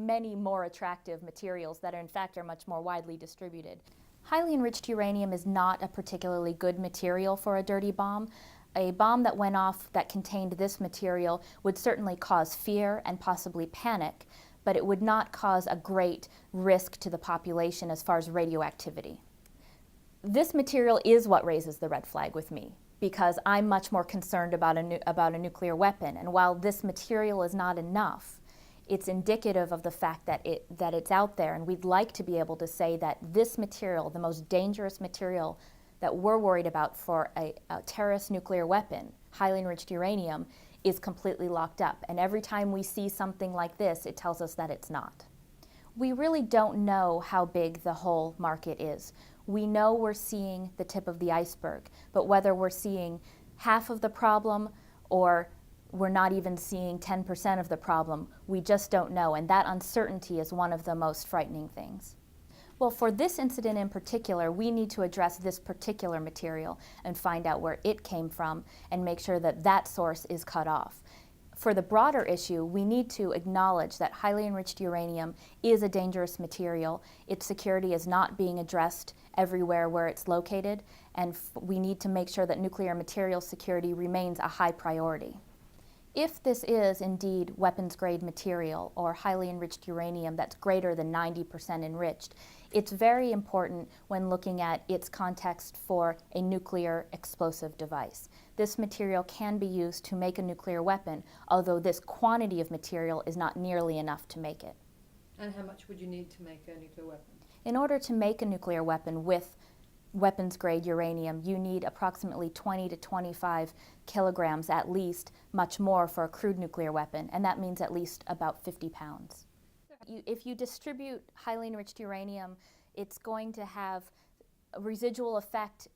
many more attractive materials that in fact are much more widely distributed. Highly enriched uranium is not a particularly good material for a dirty bomb. A bomb that went off that contained this material would certainly cause fear and possibly panic, but it would not cause a great risk to the population as far as radioactivity. This material is what raises the red flag with me, because I'm much more concerned about a nuclear weapon. And while this material is not enough, it's indicative of the fact that it's out there, and we'd like to be able to say that this material, the most dangerous material that we're worried about for a terrorist nuclear weapon, highly enriched uranium, is completely locked up. And every time we see something like this, it tells us that it's not. We really don't know how big the whole market is. We know we're seeing the tip of the iceberg, but whether we're seeing half of the problem or we're not even seeing 10% of the problem, we just don't know, and that uncertainty is one of the most frightening things. Well, for this incident in particular, we need to address this particular material and find out where it came from and make sure that that source is cut off. For the broader issue, we need to acknowledge that highly enriched uranium is a dangerous material. Its security is not being addressed everywhere where it's located, and we need to make sure that nuclear material security remains a high priority. If this is indeed weapons-grade material or highly enriched uranium that's greater than 90% enriched, it's very important when looking at its context for a nuclear explosive device. This material can be used to make a nuclear weapon, although this quantity of material is not nearly enough to make it. And how much would you need to make a nuclear weapon? In order to make a nuclear weapon with weapons-grade uranium, you need approximately 20 to 25 kilograms at least, much more for a crude nuclear weapon, and that means at least about 50 pounds. If you distribute highly enriched uranium, it's going to have a residual effect